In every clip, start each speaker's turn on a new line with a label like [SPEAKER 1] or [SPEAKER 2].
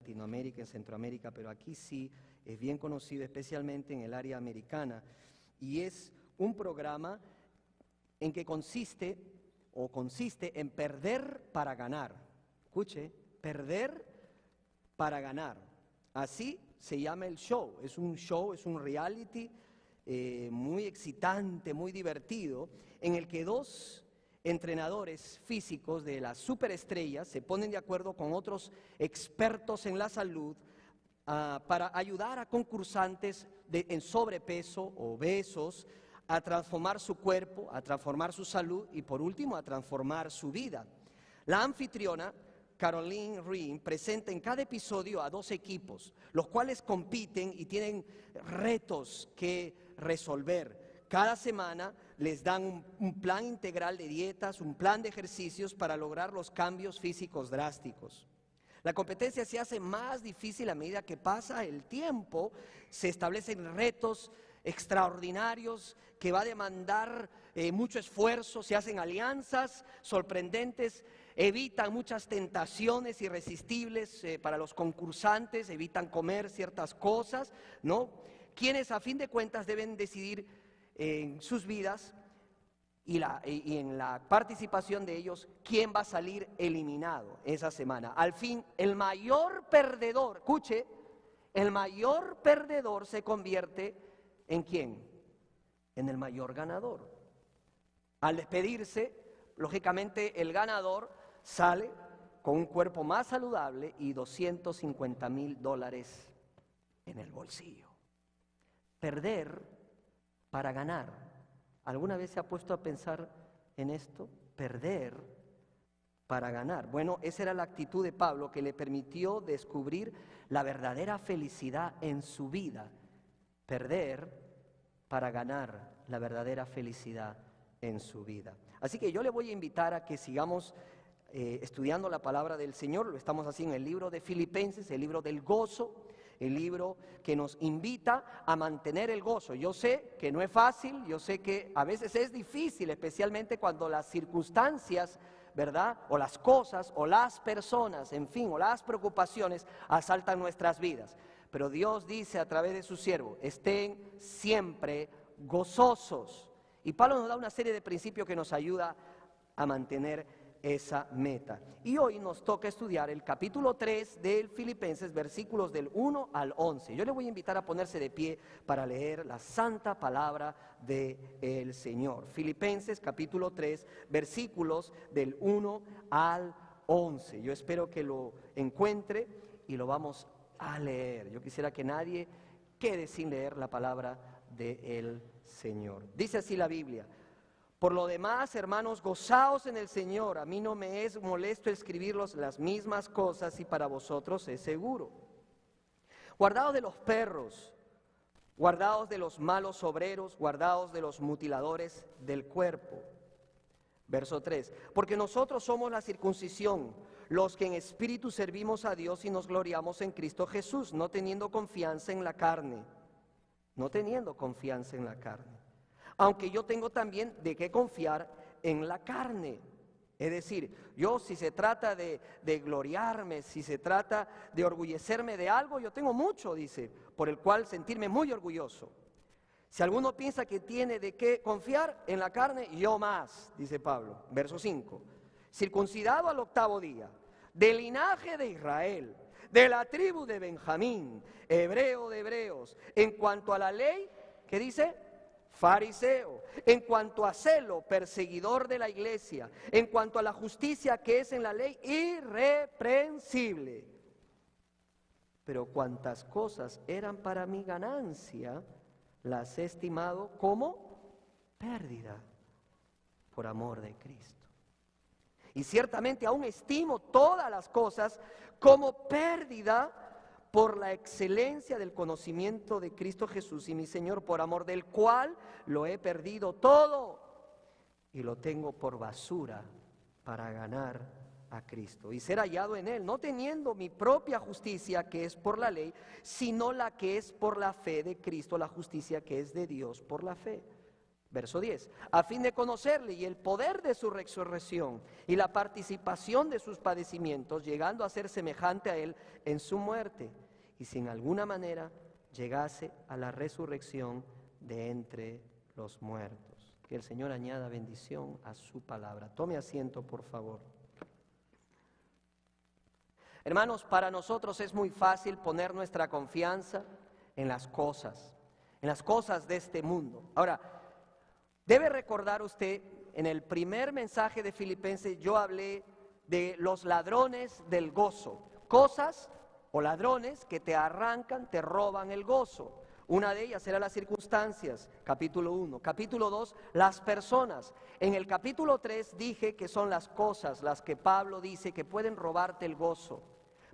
[SPEAKER 1] Latinoamérica, en Centroamérica, pero aquí sí es bien conocido, especialmente en el área americana. Y es un programa en que consiste en perder para ganar. Escuche, perder para ganar. Así se llama el show. Es un reality muy excitante, muy divertido, en el que dos entrenadores físicos de las superestrellas se ponen de acuerdo con otros expertos en la salud para ayudar a concursantes en sobrepeso, obesos, a transformar su cuerpo, a transformar su salud y por último a transformar su vida. La anfitriona, Caroline Reen, presenta en cada episodio a 2 equipos, los cuales compiten y tienen retos que resolver. Cada semana les dan un plan integral de dietas, un plan de ejercicios para lograr los cambios físicos drásticos. La competencia se hace más difícil a medida que pasa el tiempo, se establecen retos extraordinarios que va a demandar mucho esfuerzo, se hacen alianzas sorprendentes, evitan muchas tentaciones irresistibles para los concursantes, evitan comer ciertas cosas, ¿no? Quienes a fin de cuentas deben decidir en sus vidas y en la participación de ellos quién va a salir eliminado esa semana. Al fin, el mayor perdedor, escuche, el mayor perdedor se convierte ¿en quién? En el mayor ganador. Al despedirse, lógicamente el ganador sale con un cuerpo más saludable y $250,000 en el bolsillo. Perder para ganar. ¿Alguna vez se ha puesto a pensar en esto? Perder para ganar. Bueno, esa era la actitud de Pablo que le permitió descubrir la verdadera felicidad en su vida. Perder para ganar la verdadera felicidad en su vida. Así que yo le voy a invitar a que sigamos estudiando la palabra del Señor. Lo estamos haciendo en el libro de Filipenses, el libro del gozo, el libro que nos invita a mantener el gozo. Yo sé que no es fácil, yo sé que a veces es difícil, especialmente cuando las circunstancias, ¿verdad?, o las cosas, o las personas, en fin, o las preocupaciones asaltan nuestras vidas. Pero Dios dice a través de su siervo, estén siempre gozosos. Y Pablo nos da una serie de principios que nos ayuda a mantener esa meta. Y hoy nos toca estudiar el capítulo 3 del Filipenses, versículos del 1 al 11. Yo le voy a invitar a ponerse de pie para leer la santa palabra del Señor. Filipenses capítulo 3, versículos del 1 al 11. Yo espero que lo encuentre y lo vamos a leer. Yo quisiera que nadie quede sin leer la palabra del Señor. Dice así la Biblia: por lo demás, hermanos, gozaos en el Señor. A mí no me es molesto escribirlos las mismas cosas y para vosotros es seguro. Guardaos de los perros, guardaos de los malos obreros, guardaos de los mutiladores del cuerpo. Verso 3, porque nosotros somos la circuncisión, los que en espíritu servimos a Dios y nos gloriamos en Cristo Jesús, no teniendo confianza en la carne. No teniendo confianza en la carne. Aunque yo tengo también de qué confiar en la carne. Es decir, yo si se trata de gloriarme, si se trata de orgullecerme de algo, yo tengo mucho, dice, por el cual sentirme muy orgulloso. Si alguno piensa que tiene de qué confiar en la carne, yo más, dice Pablo. Verso 5, circuncidado al 8º día, del linaje de Israel, de la tribu de Benjamín, hebreo de hebreos, en cuanto a la ley, ¿qué dice? Fariseo, en cuanto a celo, perseguidor de la iglesia, en cuanto a la justicia que es en la ley, irreprensible. Pero cuantas cosas eran para mi ganancia, las he estimado como pérdida por amor de Cristo. Y ciertamente aún estimo todas las cosas como pérdida por la excelencia del conocimiento de Cristo Jesús y mi Señor, por amor del cual lo he perdido todo y lo tengo por basura para ganar a Cristo y ser hallado en Él, no teniendo mi propia justicia que es por la ley, sino la que es por la fe de Cristo, la justicia que es de Dios por la fe. Verso 10, a fin de conocerle y el poder de su resurrección y la participación de sus padecimientos, llegando a ser semejante a él en su muerte, y si en alguna manera llegase a la resurrección de entre los muertos. Que el Señor añada bendición a su palabra. Tome asiento, por favor. Hermanos, para nosotros es muy fácil poner nuestra confianza en las cosas de este mundo. Ahora, debe recordar usted, en el primer mensaje de Filipenses yo hablé de los ladrones del gozo, cosas o ladrones que te arrancan, te roban el gozo. Una de ellas era las circunstancias, capítulo 1. Capítulo 2, las personas. En el capítulo 3 dije que son las cosas las que Pablo dice que pueden robarte el gozo,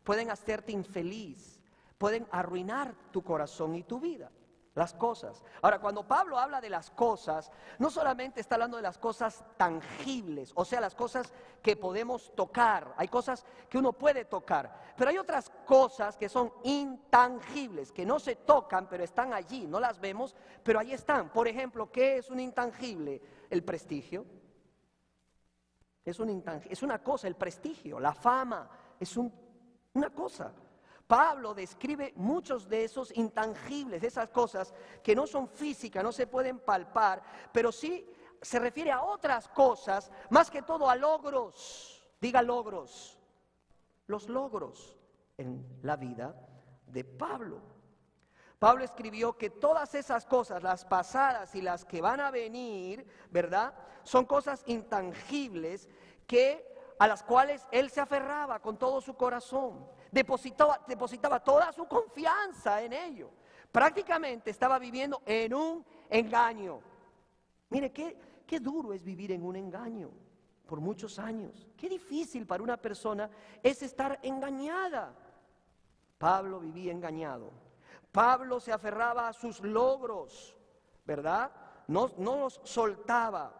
[SPEAKER 1] pueden hacerte infeliz, pueden arruinar tu corazón y tu vida. Las cosas. Ahora, cuando Pablo habla de las cosas, no solamente está hablando de las cosas tangibles, o sea, las cosas que podemos tocar. Hay cosas que uno puede tocar, pero hay otras cosas que son intangibles, que no se tocan, pero están allí, no las vemos, pero ahí están. Por ejemplo, ¿qué es un intangible? El prestigio. Es una cosa, el prestigio, la fama, es una cosa. Pablo describe muchos de esos intangibles, de esas cosas que no son físicas, no se pueden palpar, pero sí se refiere a otras cosas, más que todo a logros. Diga logros. Los logros en la vida de Pablo. Pablo escribió que todas esas cosas, las pasadas y las que van a venir, ¿verdad? Son cosas intangibles a las cuales él se aferraba con todo su corazón, depositaba toda su confianza en ello. Prácticamente estaba viviendo en un engaño. Mire, qué duro es vivir en un engaño por muchos años. Qué difícil para una persona es estar engañada. Pablo vivía engañado. Pablo se aferraba a sus logros, ¿verdad? No los soltaba.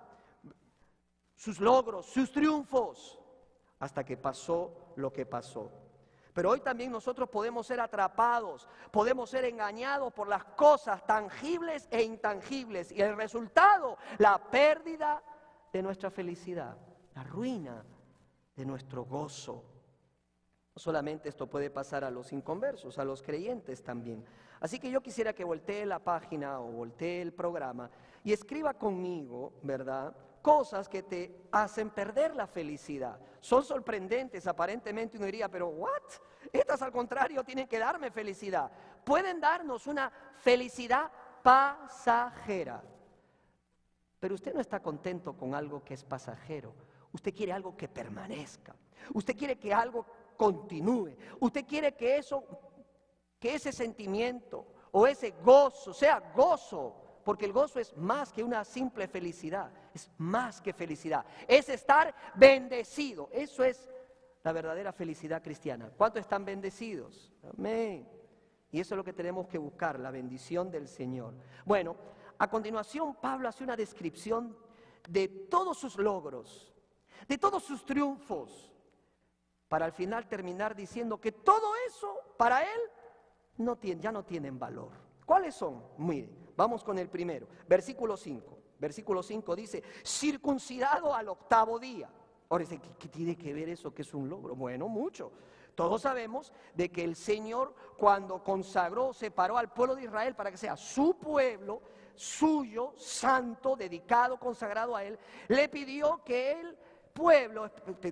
[SPEAKER 1] Sus logros, sus triunfos, hasta que pasó lo que pasó. Pero hoy también nosotros podemos ser atrapados, podemos ser engañados por las cosas tangibles e intangibles. Y el resultado, la pérdida de nuestra felicidad, la ruina de nuestro gozo. No solamente esto puede pasar a los inconversos, a los creyentes también. Así que yo quisiera que voltee la página o voltee el programa y escriba conmigo, ¿verdad?, cosas que te hacen perder la felicidad. Son sorprendentes, aparentemente uno diría, pero ¿what? Estas al contrario tienen que darme felicidad. Pueden darnos una felicidad pasajera. Pero usted no está contento con algo que es pasajero. Usted quiere algo que permanezca. Usted quiere que algo continúe. Usted quiere que ese sentimiento o ese gozo sea gozo. Porque el gozo es más que una simple felicidad, es más que felicidad, es estar bendecido. Eso es la verdadera felicidad cristiana. ¿Cuántos están bendecidos? Amén. Y eso es lo que tenemos que buscar, la bendición del Señor. Bueno, a continuación Pablo hace una descripción de todos sus logros, de todos sus triunfos, para al final terminar diciendo que todo eso para él ya no tienen valor. ¿Cuáles son? Miren. Vamos con el primero, versículo 5. Versículo 5 dice, circuncidado al 8º día. Ahora dice, ¿qué tiene que ver eso que es un logro? Bueno, mucho. Todos sabemos de que el Señor, cuando consagró, separó al pueblo de Israel para que sea su pueblo, suyo, santo, dedicado, consagrado a Él, le pidió que el pueblo,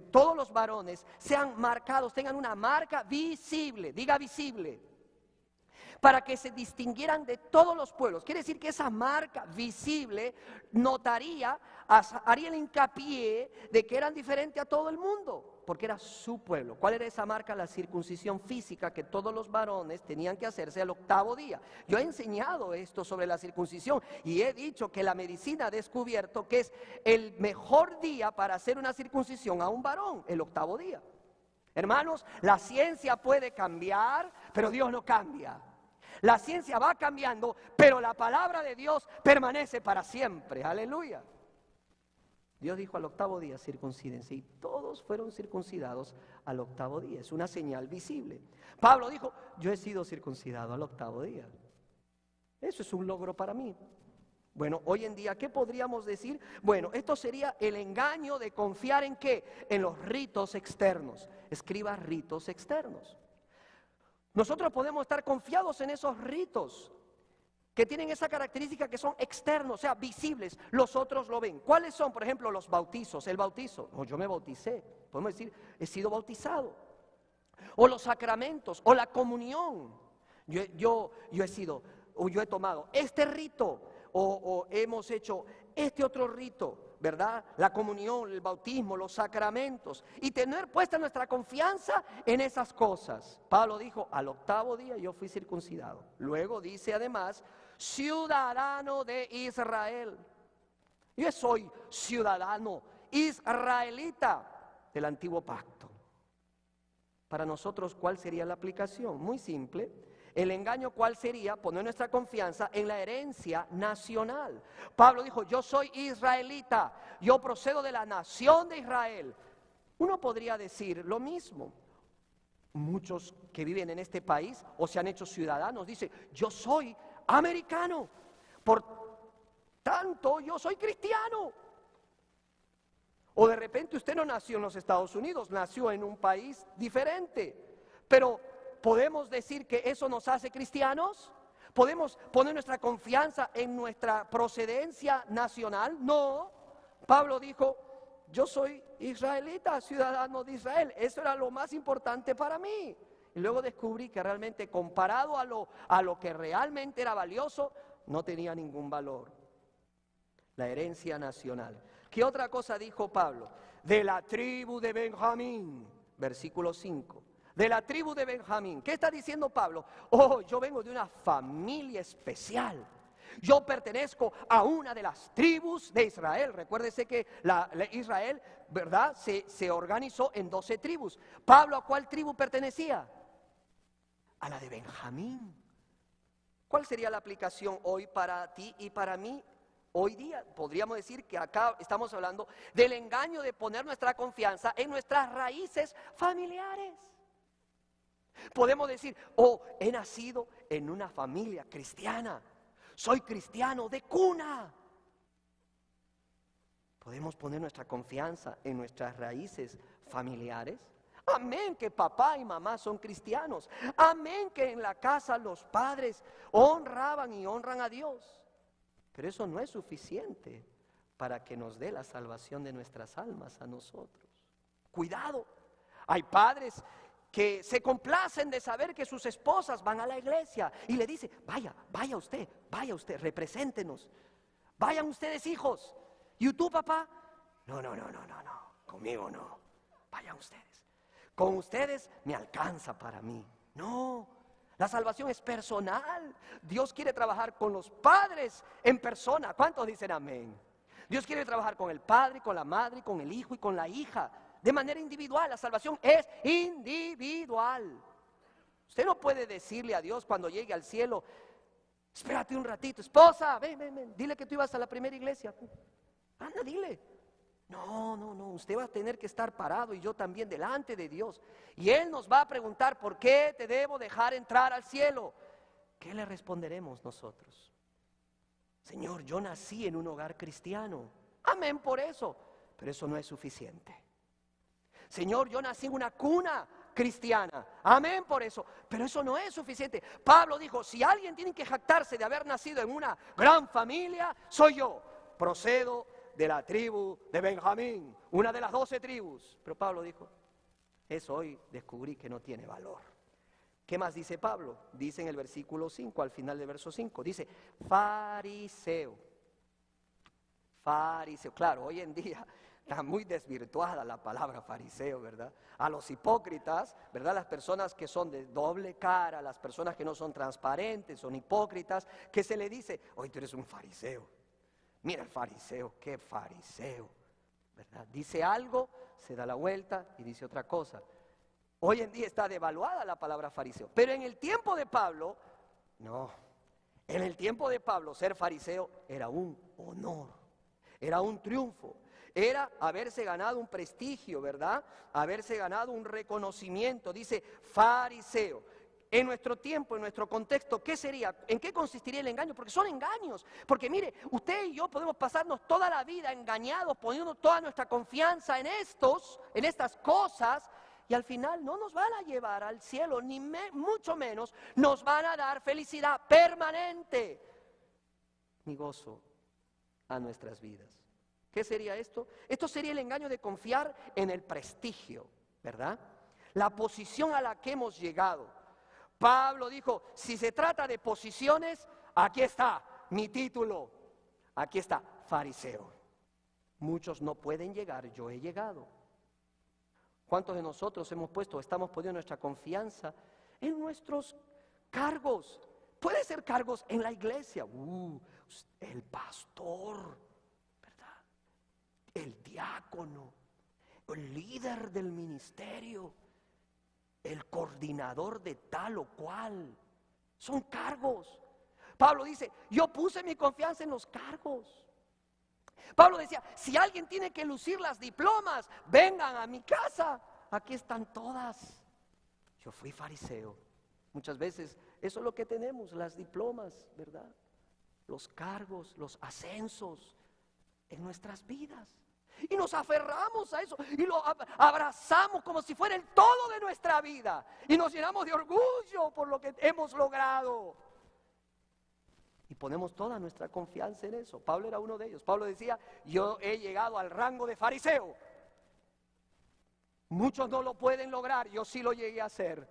[SPEAKER 1] todos los varones, sean marcados, tengan una marca visible, diga visible, para que se distinguieran de todos los pueblos. Quiere decir que esa marca visible haría el hincapié de que eran diferentes a todo el mundo, porque era su pueblo. ¿Cuál era esa marca? La circuncisión física que todos los varones tenían que hacerse al 8º día. Yo he enseñado esto sobre la circuncisión y he dicho que la medicina ha descubierto que es el mejor día para hacer una circuncisión a un varón, el 8º día. Hermanos, la ciencia puede cambiar, pero Dios no cambia. La ciencia va cambiando, pero la palabra de Dios permanece para siempre. Aleluya. Dios dijo al 8º día, circuncídense, y todos fueron circuncidados al 8º día. Es una señal visible. Pablo dijo, yo he sido circuncidado al 8º día. Eso es un logro para mí. Bueno, hoy en día, ¿qué podríamos decir? Bueno, esto sería el engaño de confiar ¿en qué? En los ritos externos. Escriba ritos externos. Nosotros podemos estar confiados en esos ritos que tienen esa característica que son externos, o sea, visibles. Los otros lo ven. ¿Cuáles son? Por ejemplo, los bautizos. El bautizo. No, yo me bauticé. Podemos decir, he sido bautizado. O los sacramentos, o la comunión. Yo he tomado este rito. O hemos hecho este otro rito, ¿verdad? La comunión, el bautismo, los sacramentos. Y tener puesta nuestra confianza en esas cosas. Pablo dijo, al 8º día yo fui circuncidado. Luego dice además, ciudadano de Israel. Yo soy ciudadano israelita del antiguo pacto. Para nosotros, ¿cuál sería la aplicación? Muy simple. El engaño, ¿cuál sería? Poner nuestra confianza en la herencia nacional. Pablo dijo, yo soy israelita, yo procedo de la nación de Israel. Uno podría decir lo mismo. Muchos que viven en este país o se han hecho ciudadanos dicen, yo soy americano, por tanto yo soy cristiano. O de repente usted no nació en los Estados Unidos, nació en un país diferente, pero ¿podemos decir que eso nos hace cristianos? ¿Podemos poner nuestra confianza en nuestra procedencia nacional? No. Pablo dijo, yo soy israelita, ciudadano de Israel. Eso era lo más importante para mí. Y luego descubrí que realmente comparado a lo que realmente era valioso, no tenía ningún valor. La herencia nacional. ¿Qué otra cosa dijo Pablo? De la tribu de Benjamín, versículo 5. De la tribu de Benjamín. ¿Qué está diciendo Pablo? Oh, yo vengo de una familia especial. Yo pertenezco a una de las tribus de Israel. Recuérdese que Israel, ¿verdad? Se organizó en 12 tribus. ¿Pablo a cuál tribu pertenecía? A la de Benjamín. ¿Cuál sería la aplicación hoy para ti y para mí? Hoy día podríamos decir que acá estamos hablando del engaño de poner nuestra confianza en nuestras raíces familiares. Podemos decir, oh, he nacido en una familia cristiana, soy cristiano de cuna. ¿Podemos poner nuestra confianza en nuestras raíces familiares? Amén que papá y mamá son cristianos. Amén que en la casa los padres honraban y honran a Dios. Pero eso no es suficiente para que nos dé la salvación de nuestras almas a nosotros. Cuidado, hay padres que se complacen de saber que sus esposas van a la iglesia y le dicen, vaya usted, represéntenos, vayan ustedes hijos. ¿Y tú, papá? No, conmigo no, vayan ustedes. Con ustedes me alcanza para mí. No, la salvación es personal. Dios quiere trabajar con los padres en persona. ¿Cuántos dicen amén? Dios quiere trabajar con el padre, con la madre, con el hijo y con la hija. De manera individual, la salvación es individual. Usted no puede decirle a Dios cuando llegue al cielo, espérate un ratito, esposa, ven, dile que tú ibas a la primera iglesia. Anda, dile. No, usted va a tener que estar parado y yo también delante de Dios. Y Él nos va a preguntar, ¿por qué te debo dejar entrar al cielo? ¿Qué le responderemos nosotros? Señor, yo nací en un hogar cristiano. Amén por eso, pero eso no es suficiente. Señor, yo nací en una cuna cristiana. Amén por eso. Pero eso no es suficiente. Pablo dijo, si alguien tiene que jactarse de haber nacido en una gran familia, soy yo. Procedo de la tribu de Benjamín, una de las 12 tribus. Pero Pablo dijo, eso hoy descubrí que no tiene valor. ¿Qué más dice Pablo? Dice en el versículo 5, al final del verso 5, dice, fariseo. Fariseo. Claro, hoy en día está muy desvirtuada la palabra fariseo, ¿verdad? A los hipócritas, ¿verdad? Las personas que son de doble cara, las personas que no son transparentes, son hipócritas, que se le dice, hoy tú eres un fariseo. Mira el fariseo, qué fariseo, ¿verdad? Dice algo, se da la vuelta y dice otra cosa. Hoy en día está devaluada la palabra fariseo, pero en el tiempo de Pablo, no. En el tiempo de Pablo ser fariseo era un honor, era un triunfo. Era haberse ganado un prestigio, ¿verdad? Haberse ganado un reconocimiento. Dice fariseo. en nuestro tiempo, en nuestro contexto, ¿qué sería? ¿En qué consistiría el engaño? Porque son engaños. Porque mire, usted y yo podemos pasarnos toda la vida engañados, poniendo toda nuestra confianza en estas cosas, y al final no nos van a llevar al cielo, ni mucho menos nos van a dar felicidad permanente, ni gozo a nuestras vidas. ¿Qué sería esto? Esto sería el engaño de confiar en el prestigio, ¿verdad? La posición a la que hemos llegado. Pablo dijo, si se trata de posiciones, aquí está mi título, aquí está, fariseo. Muchos no pueden llegar, yo he llegado. ¿Cuántos de nosotros estamos poniendo nuestra confianza en nuestros cargos? Puede ser cargos en la iglesia, el pastor, ¿verdad? El diácono, el líder del ministerio, el coordinador de tal o cual. Son cargos. Pablo dice, yo puse mi confianza en los cargos. Pablo decía, si alguien tiene que lucir las diplomas, vengan a mi casa, aquí están todas. Yo fui fariseo. Muchas veces eso es lo que tenemos, las diplomas, ¿verdad? Los cargos, los ascensos en nuestras vidas. Y nos aferramos a eso y lo abrazamos como si fuera el todo de nuestra vida. Y nos llenamos de orgullo por lo que hemos logrado. Y ponemos toda nuestra confianza en eso. Pablo era uno de ellos. Pablo decía, yo he llegado al rango de fariseo. Muchos no lo pueden lograr, yo sí lo llegué a ser.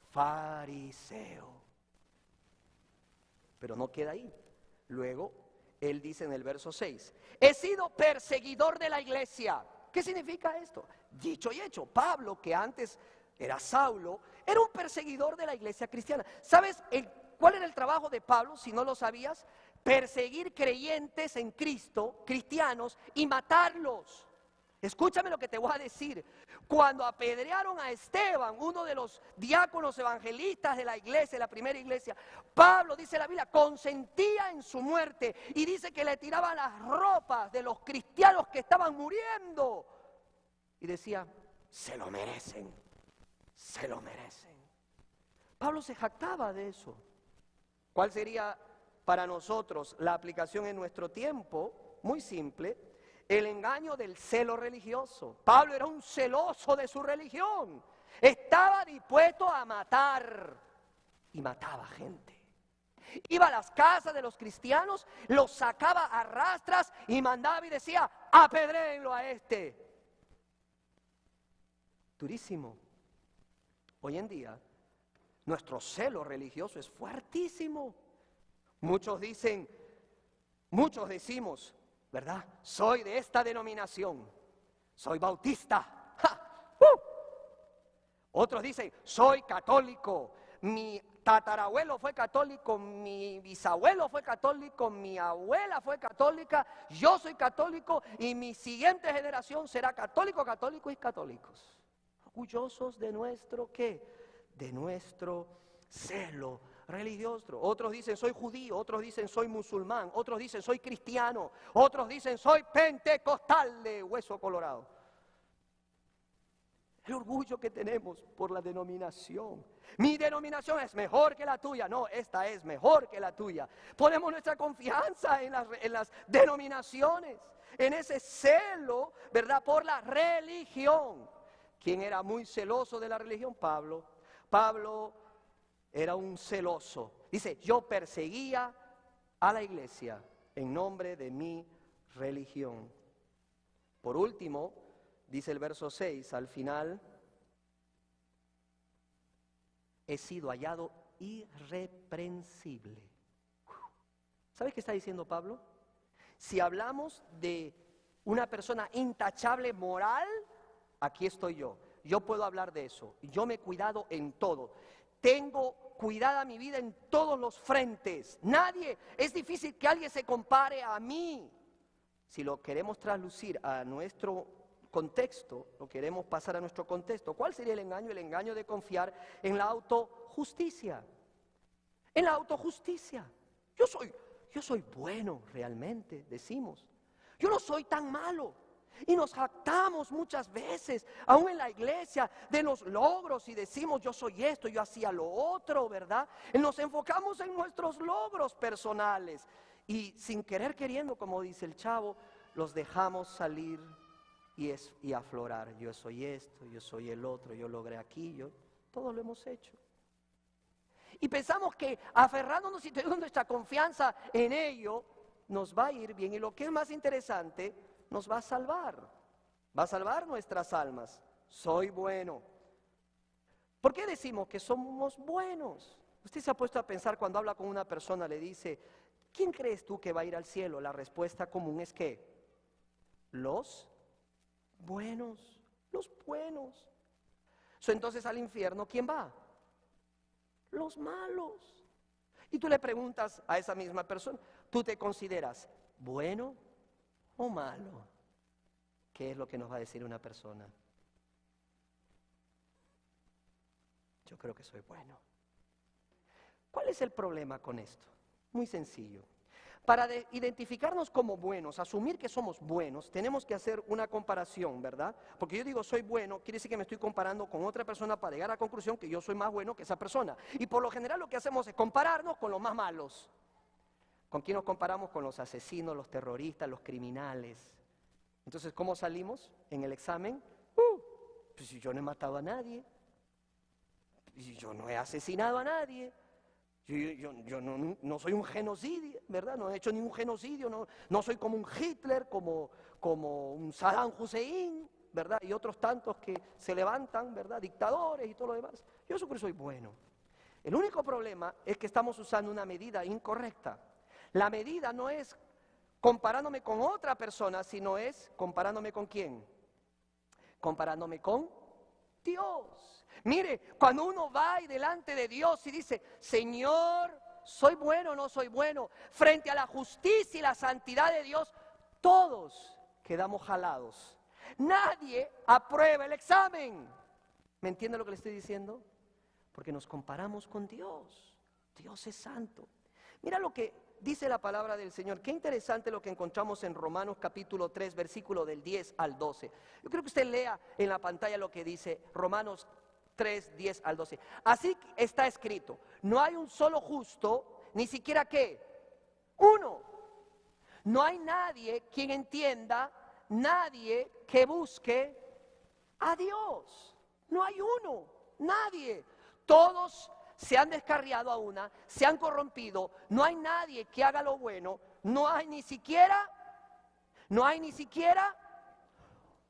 [SPEAKER 1] Fariseo. Pero no queda ahí. Luego, él dice en el verso 6, he sido perseguidor de la iglesia. ¿Qué significa esto? Dicho y hecho, Pablo, que antes era Saulo, era un perseguidor de la iglesia cristiana. ¿Sabes cuál era el trabajo de Pablo, si no lo sabías? Perseguir creyentes en Cristo, cristianos, y matarlos. Escúchame lo que te voy a decir. Cuando apedrearon a Esteban, uno de los diáconos evangelistas de la iglesia, de la primera iglesia, Pablo, dice la Biblia, consentía en su muerte y dice que le tiraban las ropas de los cristianos que estaban muriendo. Y decía, se lo merecen, se lo merecen. Pablo se jactaba de eso. ¿Cuál sería para nosotros la aplicación en nuestro tiempo? Muy simple. El engaño del celo religioso. Pablo era un celoso de su religión. Estaba dispuesto a matar y mataba gente. Iba a las casas de los cristianos, los sacaba a rastras y mandaba y decía, apedréenlo a este. Durísimo. Hoy en día, nuestro celo religioso es fuertísimo. Muchos decimos, ¿verdad? Soy de esta denominación, soy bautista. Otros dicen, soy católico, mi tatarabuelo fue católico, mi bisabuelo fue católico, mi abuela fue católica, yo soy católico y mi siguiente generación será católico, católicos y católicos. Orgullosos de nuestro, ¿qué? De nuestro celo religioso. Otros dicen soy judío, otros dicen soy musulmán, otros dicen soy cristiano, otros dicen soy pentecostal de hueso colorado. El orgullo que tenemos por la denominación. Mi denominación es mejor que la tuya. No, esta es mejor que la tuya. Ponemos nuestra confianza en las denominaciones, en ese celo, ¿verdad? Por la religión. ¿Quién era muy celoso de la religión? Pablo. Pablo era un celoso. Dice, yo perseguía a la iglesia en nombre de mi religión. Por último, dice el verso 6, al final, he sido hallado irreprensible. ¿Sabes qué está diciendo Pablo? Si hablamos de una persona intachable moral, aquí estoy yo. Yo puedo hablar de eso. Yo me he cuidado en todo. Tengo cuidada mi vida en todos los frentes. Es difícil que alguien se compare a mí. Si lo queremos traslucir a nuestro contexto, lo queremos pasar a nuestro contexto, ¿cuál sería el engaño? El engaño de confiar en la autojusticia. En la autojusticia. Yo soy bueno realmente, decimos. Yo no soy tan malo. Y nos jactamos muchas veces, aún en la iglesia, de los logros y decimos yo soy esto, yo hacía lo otro, ¿verdad? Y nos enfocamos en nuestros logros personales y sin querer queriendo, como dice el chavo, los dejamos salir y aflorar. Yo soy esto, yo soy el otro, yo logré aquí, todo lo hemos hecho. Y pensamos que aferrándonos y teniendo nuestra confianza en ello, nos va a ir bien. Y lo que es más interesante, nos va a salvar nuestras almas. Soy bueno. ¿Por qué decimos que somos buenos? Usted se ha puesto a pensar cuando habla con una persona, le dice, ¿quién crees tú que va a ir al cielo? La respuesta común es ¿qué? Los buenos, los buenos. Entonces al infierno, ¿quién va? Los malos. Y tú le preguntas a esa misma persona, ¿tú te consideras bueno o malo? ¿Qué es lo que nos va a decir una persona? Yo creo que soy bueno. ¿Cuál es el problema con esto? Muy sencillo. Para identificarnos como buenos, asumir que somos buenos, tenemos que hacer una comparación, ¿verdad? Porque yo digo soy bueno, quiere decir que me estoy comparando con otra persona para llegar a la conclusión que yo soy más bueno que esa persona. Y por lo general lo que hacemos es compararnos con los más malos. ¿Con quién nos comparamos? Con los asesinos, los terroristas, los criminales. Entonces, ¿cómo salimos en el examen? Pues si yo no he matado a nadie, si yo no he asesinado a nadie, yo no soy un genocidio, ¿verdad? No he hecho ningún genocidio, no soy como un Hitler, como un Saddam Hussein, ¿verdad? Y otros tantos que se levantan, ¿verdad? Dictadores y todo lo demás. Yo creo que soy bueno. El único problema es que estamos usando una medida incorrecta. La medida no es comparándome con otra persona, sino es comparándome con ¿quién? Comparándome con Dios. Mire, cuando uno va y delante de Dios y dice, Señor, ¿soy bueno o no soy bueno? Frente a la justicia y la santidad de Dios, todos quedamos jalados. Nadie aprueba el examen. ¿Me entiende lo que le estoy diciendo? Porque nos comparamos con Dios. Dios es santo. Mira lo que dice la palabra del Señor. Qué interesante lo que encontramos en Romanos capítulo 3, versículo del 10 al 12. Yo creo que usted lea en la pantalla lo que dice Romanos 3, 10 al 12. Así está escrito, no hay un solo justo, ni siquiera ¿qué? Uno. No hay nadie quien entienda, nadie que busque a Dios. No hay uno, nadie. Todos se han descarriado a una, se han corrompido, no hay nadie que haga lo bueno, no hay ni siquiera,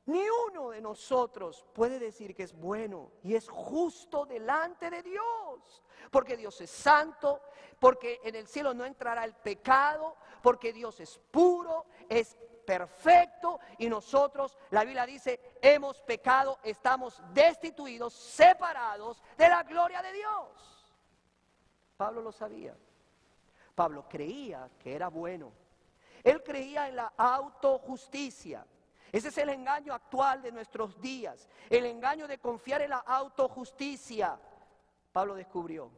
[SPEAKER 1] ni uno de nosotros puede decir que es bueno y es justo delante de Dios, porque Dios es santo, porque en el cielo no entrará el pecado, porque Dios es puro, es perfecto y nosotros, la Biblia dice, hemos pecado, estamos destituidos, separados de la gloria de Dios. Pablo lo sabía. Pablo creía que era bueno. Él creía en la autojusticia. Ese es el engaño actual de nuestros días. El engaño de confiar en la autojusticia. Pablo descubrió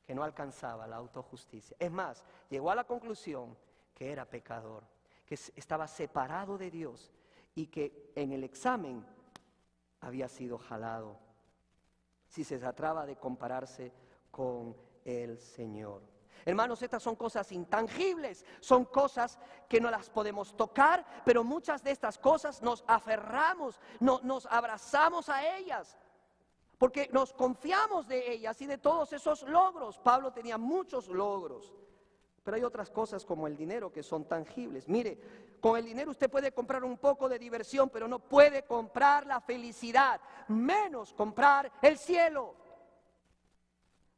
[SPEAKER 1] que no alcanzaba la autojusticia. Es más, llegó a la conclusión que era pecador, que estaba separado de Dios y que en el examen había sido jalado. Si se trataba de compararse con el Señor. Hermanos, estas son cosas intangibles, son cosas que no las podemos tocar, pero muchas de estas cosas nos aferramos, nos abrazamos a ellas, porque nos confiamos de ellas y de todos esos logros. Pablo tenía muchos logros, pero hay otras cosas como el dinero que son tangibles. Mire, con el dinero usted puede comprar un poco de diversión, pero no puede comprar la felicidad, menos comprar el cielo.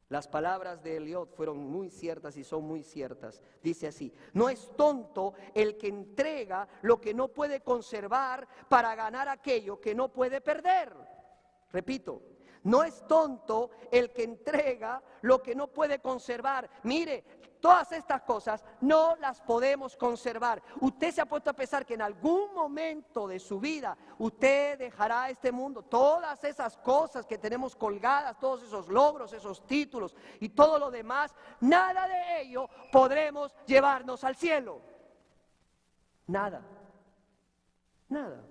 [SPEAKER 1] Las palabras de Eliot fueron muy ciertas y son muy ciertas. Dice así, no es tonto el que entrega lo que no puede conservar para ganar aquello que no puede perder. Repito, no es tonto el que entrega lo que no puede conservar. Mire, todas estas cosas no las podemos conservar. Usted se ha puesto a pensar que en algún momento de su vida usted dejará este mundo. Todas esas cosas que tenemos colgadas, todos esos logros, esos títulos y todo lo demás, nada de ello podremos llevarnos al cielo. Nada. Nada.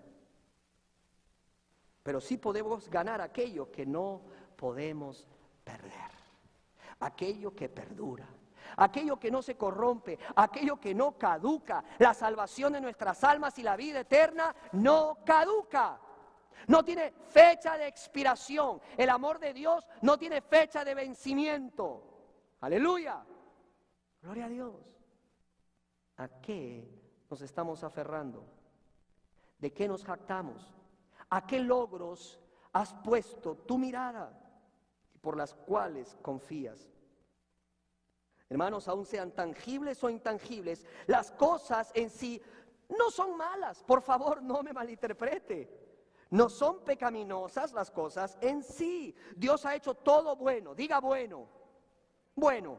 [SPEAKER 1] pero sí podemos ganar aquello que no podemos perder, aquello que perdura, aquello que no se corrompe, aquello que no caduca. La salvación de nuestras almas y la vida eterna no caduca. No tiene fecha de expiración. El amor de Dios no tiene fecha de vencimiento. Aleluya. Gloria a Dios. ¿A qué nos estamos aferrando? ¿De qué nos jactamos? ¿A qué logros has puesto tu mirada y por las cuales confías? Hermanos, aun sean tangibles o intangibles, las cosas en sí no son malas. Por favor, no me malinterprete. No son pecaminosas las cosas en sí. Dios ha hecho todo bueno. Diga bueno. Bueno.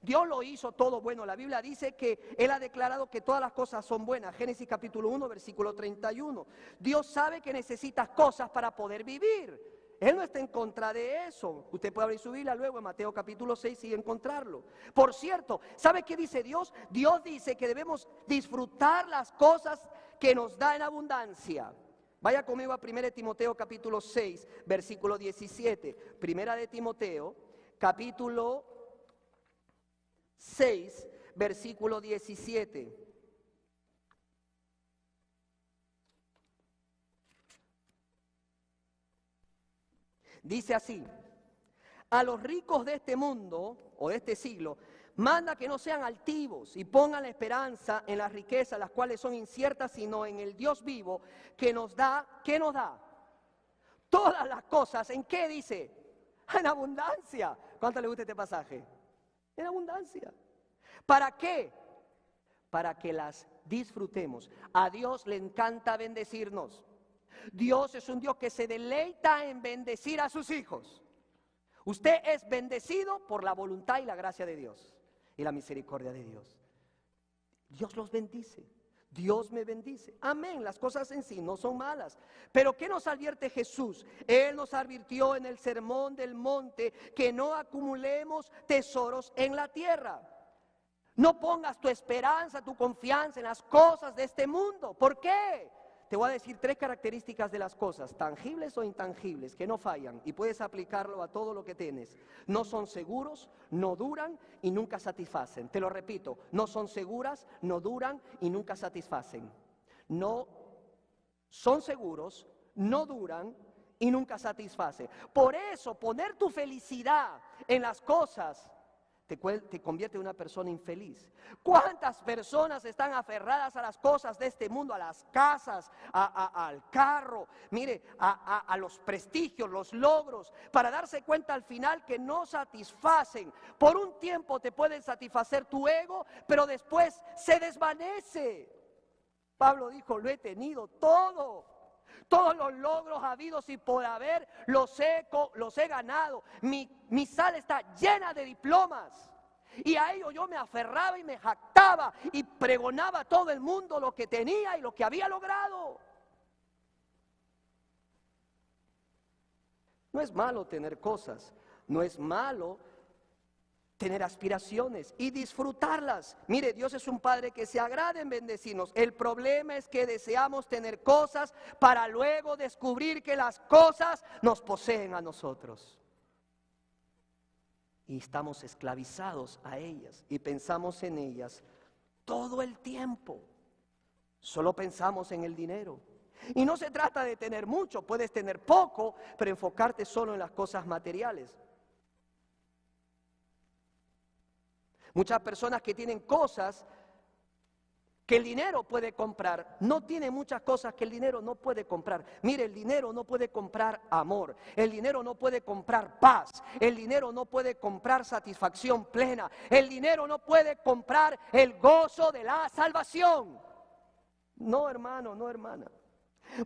[SPEAKER 1] Dios lo hizo todo bueno. La Biblia dice que Él ha declarado que todas las cosas son buenas. Génesis capítulo 1, versículo 31. Dios sabe que necesitas cosas para poder vivir. Él no está en contra de eso. Usted puede abrir su Biblia luego en Mateo capítulo 6 y encontrarlo. Por cierto, ¿sabe qué dice Dios? Dios dice que debemos disfrutar las cosas que nos da en abundancia. Vaya conmigo a 1 Timoteo capítulo 6, versículo 17. 1 de Timoteo capítulo 6, versículo 17. Dice así: a los ricos de este mundo o de este siglo, manda que no sean altivos y pongan la esperanza en las riquezas, las cuales son inciertas, sino en el Dios vivo que nos da, ¿qué nos da? Todas las cosas, ¿en qué dice? En abundancia. ¿Cuánto le gusta este pasaje? En abundancia. ¿Para qué? Para que las disfrutemos. A Dios le encanta bendecirnos. Dios es un Dios que se deleita en bendecir a sus hijos. Usted es bendecido por la voluntad y la gracia de Dios y la misericordia de Dios. Dios los bendice. Dios me bendice. Amén. Las cosas en sí no son malas. Pero ¿qué nos advierte Jesús? Él nos advirtió en el Sermón del Monte que no acumulemos tesoros en la tierra. No pongas tu esperanza, tu confianza en las cosas de este mundo. ¿Por qué? Te voy a decir 3 características de las cosas, tangibles o intangibles, que no fallan y puedes aplicarlo a todo lo que tienes. No son seguros, no duran y nunca satisfacen. Te lo repito, no son seguras, no duran y nunca satisfacen. No son seguros, no duran y nunca satisfacen. Por eso, poner tu felicidad en las cosas te convierte en una persona infeliz. ¿Cuántas personas están aferradas a las cosas de este mundo, a las casas, al carro, mire, a los prestigios, los logros, para darse cuenta al final que no satisfacen? Por un tiempo te pueden satisfacer tu ego, pero después se desvanece. Pablo dijo: lo he tenido todo. Todos los logros habidos y por haber los he ganado. Mi sala está llena de diplomas. Y a ello yo me aferraba y me jactaba y pregonaba a todo el mundo lo que tenía y lo que había logrado. No es malo tener cosas, no es malo tener aspiraciones y disfrutarlas. Mire, Dios es un Padre que se agrada en bendecirnos. El problema es que deseamos tener cosas para luego descubrir que las cosas nos poseen a nosotros. Y estamos esclavizados a ellas y pensamos en ellas todo el tiempo. Solo pensamos en el dinero. Y no se trata de tener mucho, puedes tener poco, pero enfocarte solo en las cosas materiales. Muchas personas que tienen cosas que el dinero puede comprar, no tienen muchas cosas que el dinero no puede comprar. Mire, el dinero no puede comprar amor, el dinero no puede comprar paz, el dinero no puede comprar satisfacción plena, el dinero no puede comprar el gozo de la salvación. No, hermano, no, hermana.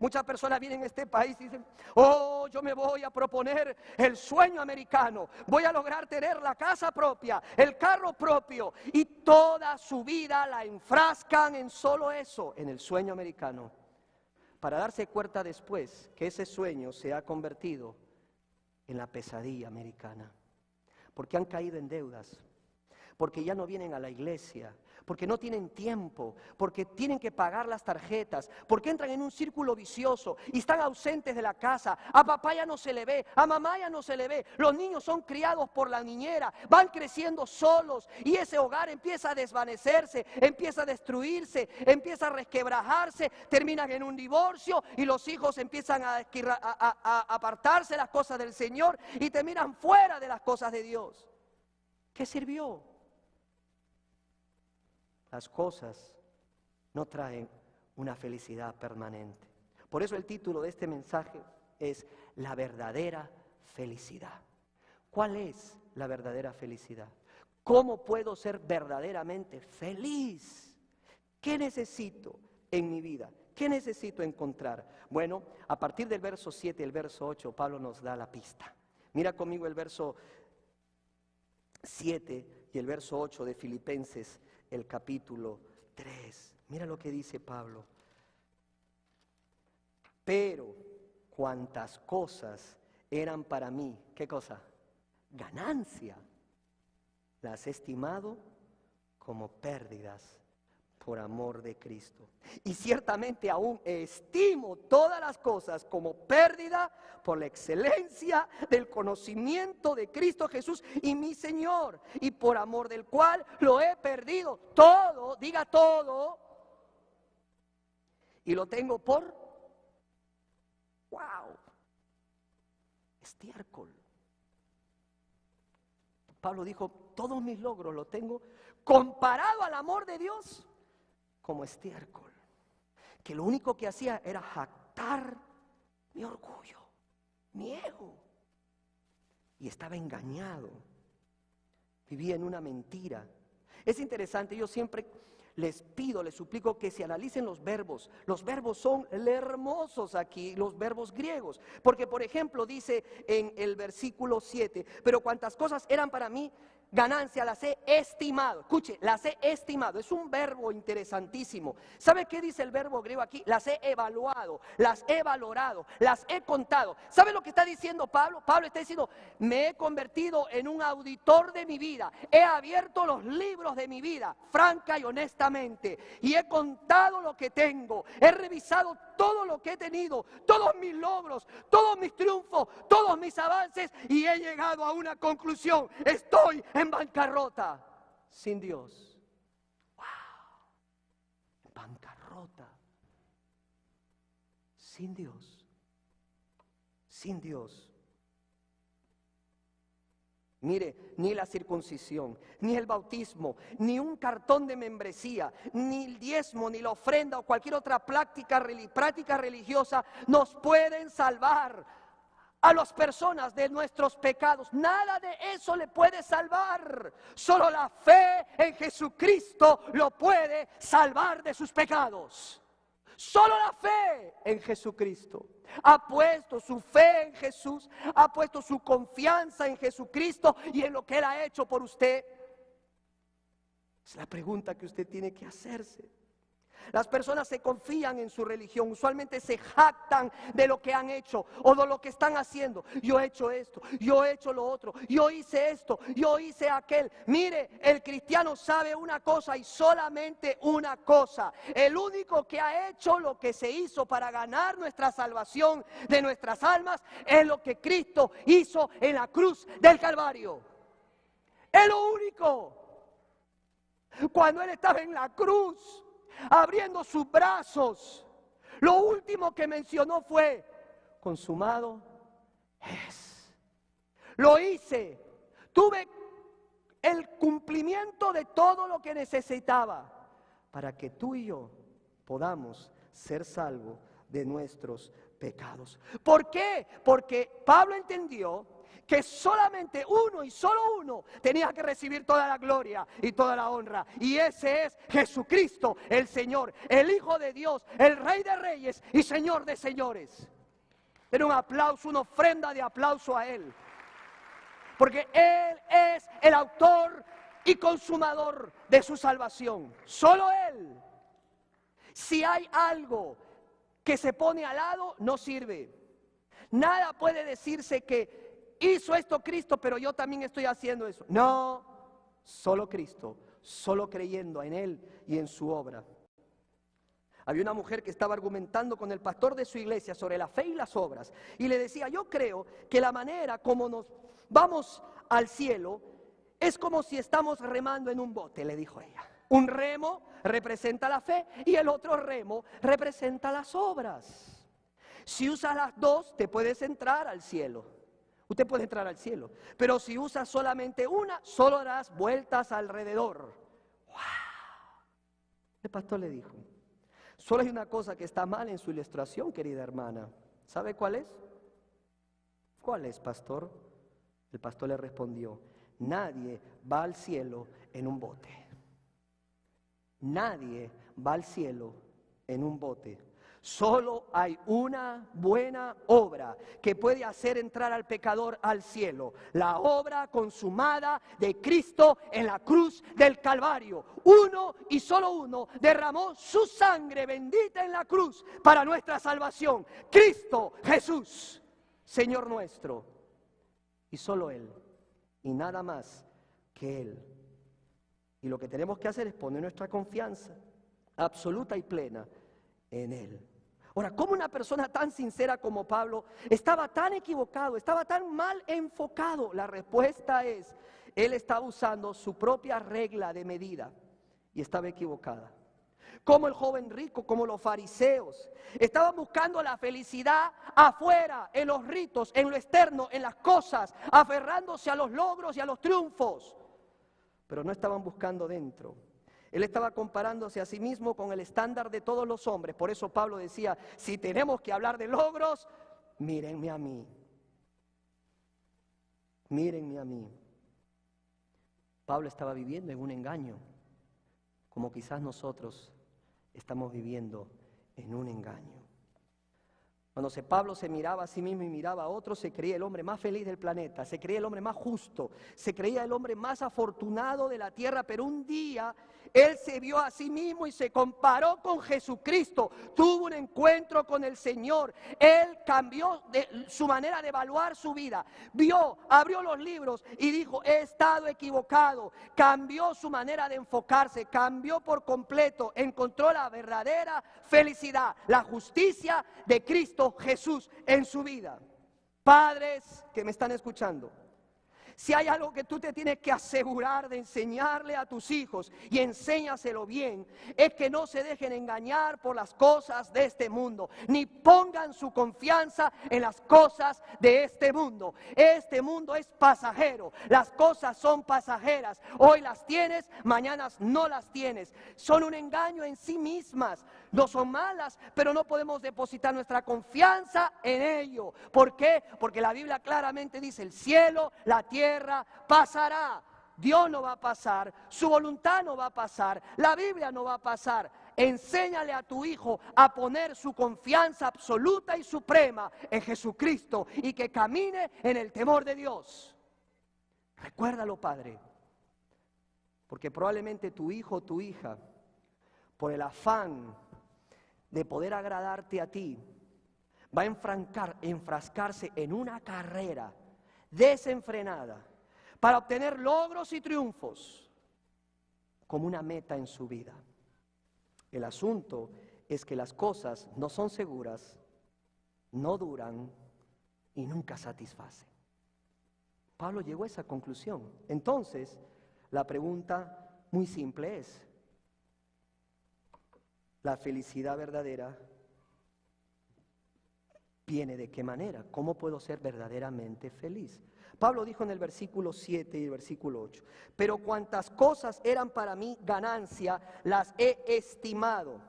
[SPEAKER 1] Muchas personas vienen a este país y dicen: oh, yo me voy a proponer el sueño americano, voy a lograr tener la casa propia, el carro propio, y toda su vida la enfrascan en solo eso, en el sueño americano, para darse cuenta después que ese sueño se ha convertido en la pesadilla americana, porque han caído en deudas, porque ya no vienen a la iglesia, porque no tienen tiempo, porque tienen que pagar las tarjetas, porque entran en un círculo vicioso y están ausentes de la casa. A papá ya no se le ve, a mamá ya no se le ve. Los niños son criados por la niñera, van creciendo solos y ese hogar empieza a desvanecerse, empieza a destruirse, empieza a resquebrajarse, terminan en un divorcio y los hijos empiezan a apartarse de las cosas del Señor y terminan fuera de las cosas de Dios. ¿Qué sirvió? Las cosas no traen una felicidad permanente. Por eso el título de este mensaje es La verdadera felicidad. ¿Cuál es la verdadera felicidad? ¿Cómo puedo ser verdaderamente feliz? ¿Qué necesito en mi vida? ¿Qué necesito encontrar? Bueno, a partir del verso 7 y el verso 8, Pablo nos da la pista. Mira conmigo el verso 7 y el verso 8 de Filipenses, el capítulo 3. Mira lo que dice Pablo. Pero cuantas cosas eran para mí, ¿qué cosa? Ganancia. Las he estimado como pérdidas por amor de Cristo. Y ciertamente aún estimo todas las cosas como pérdida por la excelencia del conocimiento de Cristo Jesús y mi Señor, y por amor del cual lo he perdido todo, diga todo, y lo tengo por, wow, estiércol. Pablo dijo, todos mis logros los tengo comparado al amor de Dios como estiércol, que lo único que hacía era jactar mi orgullo, mi ego, y estaba engañado, vivía en una mentira. Es interesante, yo siempre les pido, les suplico que se analicen los verbos son hermosos aquí, los verbos griegos, porque por ejemplo dice en el versículo 7, pero cuantas cosas eran para mí ganancia, las he estimado. Escuche, las he estimado, es un verbo interesantísimo. ¿Sabe qué dice el verbo griego aquí? Las he evaluado, las he valorado, las he contado. ¿Sabe lo que está diciendo Pablo? Pablo está diciendo, me he convertido en un auditor de mi vida, he abierto los libros de mi vida, franca y honestamente, y he contado lo que tengo, he revisado todo lo que he tenido, todos mis logros, todos mis triunfos, todos mis avances, y he llegado a una conclusión: estoy en bancarrota sin Dios. ¡Wow! Bancarrota sin Dios. Sin Dios. Mire, ni la circuncisión, ni el bautismo, ni un cartón de membresía, ni el diezmo, ni la ofrenda o cualquier otra práctica religiosa nos pueden salvar a las personas de nuestros pecados. Nada de eso le puede salvar. Solo la fe en Jesucristo lo puede salvar de sus pecados. Solo la fe en Jesucristo. Ha puesto su fe en Jesús, ha puesto su confianza en Jesucristo y en lo que Él ha hecho por usted. Es la pregunta que usted tiene que hacerse. Las personas se confían en su religión, usualmente se jactan de lo que han hecho o de lo que están haciendo. Yo he hecho esto, yo he hecho lo otro, yo hice esto, yo hice aquel. Mire, el cristiano sabe una cosa y solamente una cosa: el único que ha hecho lo que se hizo para ganar nuestra salvación de nuestras almas es lo que Cristo hizo en la cruz del Calvario. Es lo único. Cuando Él estaba en la cruz, abriendo sus brazos, lo último que mencionó fue: consumado es. Lo hice, tuve el cumplimiento de todo lo que necesitaba para que tú y yo podamos ser salvos de nuestros pecados. ¿Por qué? Porque Pablo entendió que solamente uno y solo uno tenía que recibir toda la gloria y toda la honra, y ese es Jesucristo, el Señor, el Hijo de Dios, el Rey de Reyes y Señor de Señores. Den un aplauso, una ofrenda de aplauso a Él, porque Él es el autor y consumador de su salvación. Solo Él. Si hay algo que se pone al lado, no sirve. Nada puede decirse que hizo esto Cristo, pero yo también estoy haciendo eso. No, solo Cristo, solo creyendo en Él y en su obra. Había una mujer que estaba argumentando con el pastor de su iglesia sobre la fe y las obras. Y le decía, yo creo que la manera como nos vamos al cielo es como si estamos remando en un bote, le dijo ella. Un remo representa la fe y el otro remo representa las obras. Si usas las dos, te puedes entrar al cielo. Usted puede entrar al cielo. Pero si usas solamente una, solo darás vueltas alrededor. ¡Wow! El pastor le dijo, solo hay una cosa que está mal en su ilustración, querida hermana. ¿Sabe cuál es? ¿Cuál es, pastor? El pastor le respondió, nadie va al cielo en un bote. Nadie va al cielo en un bote. Solo hay una buena obra que puede hacer entrar al pecador al cielo. La obra consumada de Cristo en la cruz del Calvario. Uno y solo uno derramó su sangre bendita en la cruz para nuestra salvación. Cristo Jesús, Señor nuestro. Y solo Él. Y nada más que Él. Y lo que tenemos que hacer es poner nuestra confianza absoluta y plena en Él. Ahora, ¿cómo una persona tan sincera como Pablo estaba tan equivocado, estaba tan mal enfocado? La respuesta es, él estaba usando su propia regla de medida y estaba equivocada. Como el joven rico, como los fariseos, estaban buscando la felicidad afuera, en los ritos, en lo externo, en las cosas, aferrándose a los logros y a los triunfos, pero no estaban buscando dentro. Él estaba comparándose a sí mismo con el estándar de todos los hombres. Por eso Pablo decía, si tenemos que hablar de logros, mírenme a mí. Mírenme a mí. Pablo estaba viviendo en un engaño, como quizás nosotros estamos viviendo en un engaño. Cuando Pablo se miraba a sí mismo y miraba a otros, se creía el hombre más feliz del planeta, se creía el hombre más justo, se creía el hombre más afortunado de la tierra, pero un día él se vio a sí mismo y se comparó con Jesucristo, tuvo un encuentro con el Señor, él cambió su manera de evaluar su vida, abrió los libros y dijo, he estado equivocado, cambió su manera de enfocarse, cambió por completo, encontró la verdadera felicidad, la justicia de Cristo Jesús en su vida. Padres que me están escuchando, si hay algo que tú te tienes que asegurar de enseñarle a tus hijos, y enséñaselo bien, es que no se dejen engañar por las cosas de este mundo, ni pongan su confianza en las cosas de este mundo. Este mundo es pasajero, las cosas son pasajeras, hoy las tienes, mañana no las tienes, son un engaño en sí mismas, no son malas, pero no podemos depositar nuestra confianza en ello. ¿Por qué? Porque la Biblia claramente dice, el cielo, la tierra pasará. Dios no va a pasar, su voluntad no va a pasar, la Biblia no va a pasar. Enséñale a tu hijo a poner su confianza absoluta y suprema en Jesucristo y que camine en el temor de Dios. Recuérdalo, padre, porque probablemente tu hijo o tu hija, por el afán de poder agradarte a ti, va a enfrascarse en una carrera desenfrenada para obtener logros y triunfos como una meta en su vida. El asunto es que las cosas no son seguras, no duran y nunca satisfacen. Pablo llegó a esa conclusión. Entonces, la pregunta muy simple es, ¿la felicidad verdadera viene de qué manera? ¿Cómo puedo ser verdaderamente feliz? Pablo dijo en el versículo 7 y el versículo 8, pero cuantas cosas eran para mí ganancia, las he estimado.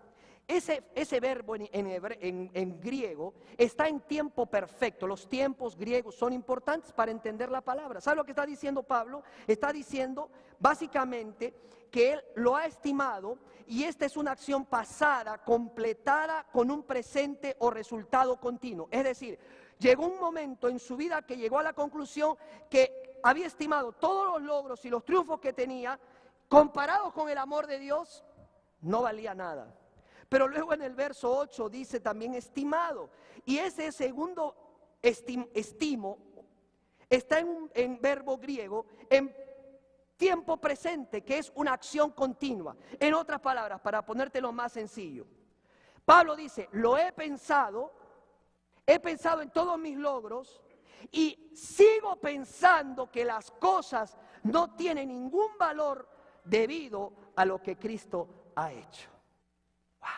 [SPEAKER 1] Ese verbo en griego está en tiempo perfecto. Los tiempos griegos son importantes para entender la palabra. ¿Sabe lo que está diciendo Pablo? Está diciendo básicamente que él lo ha estimado y esta es una acción pasada, completada con un presente o resultado continuo. Es decir, llegó un momento en su vida que llegó a la conclusión que había estimado todos los logros y los triunfos que tenía, comparados con el amor de Dios, no valía nada. Pero luego en el verso 8 dice también estimado. Y ese segundo estimo está en verbo griego, en tiempo presente, que es una acción continua. En otras palabras, para ponértelo más sencillo, Pablo dice, lo he pensado en todos mis logros y sigo pensando que las cosas no tienen ningún valor debido a lo que Cristo ha hecho. Wow.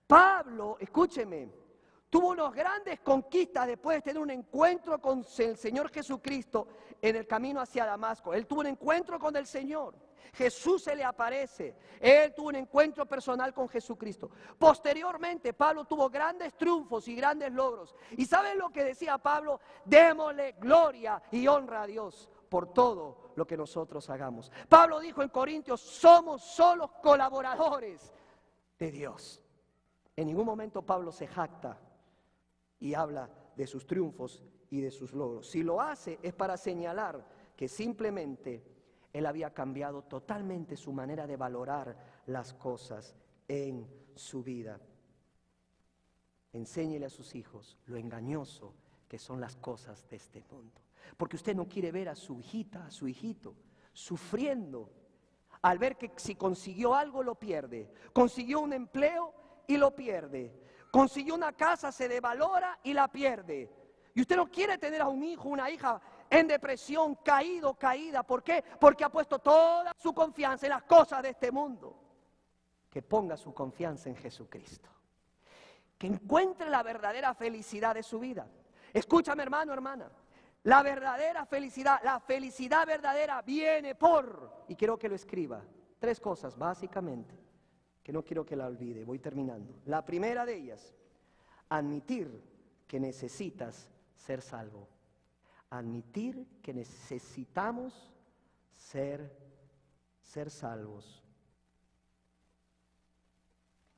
[SPEAKER 1] Pablo, escúcheme, tuvo unas grandes conquistas después de tener un encuentro con el Señor Jesucristo en el camino hacia Damasco. Él tuvo un encuentro con el Señor. Jesús se le aparece. Él tuvo un encuentro personal con Jesucristo. Posteriormente, Pablo tuvo grandes triunfos y grandes logros. ¿Y saben lo que decía Pablo? Démosle gloria y honra a Dios por todo lo que nosotros hagamos. Pablo dijo en Corintios, somos solos colaboradores de Dios. En ningún momento Pablo se jacta y habla de sus triunfos y de sus logros. Si lo hace es para señalar que simplemente él había cambiado totalmente su manera de valorar las cosas en su vida. Enséñele a sus hijos lo engañoso que son las cosas de este mundo. Porque usted no quiere ver a su hijita, a su hijito, sufriendo al ver que si consiguió algo lo pierde. Consiguió un empleo y lo pierde. Consiguió una casa, se devalora y la pierde. Y usted no quiere tener a un hijo, una hija en depresión, caído, caída. ¿Por qué? Porque ha puesto toda su confianza en las cosas de este mundo. Que ponga su confianza en Jesucristo. Que encuentre la verdadera felicidad de su vida. Escúchame, hermano, hermana. La verdadera felicidad, la felicidad verdadera viene por, y quiero que lo escriba, 3 cosas básicamente, que no quiero que la olvide, voy terminando. La primera de ellas, admitir que necesitas ser salvo. Admitir que necesitamos ser salvos.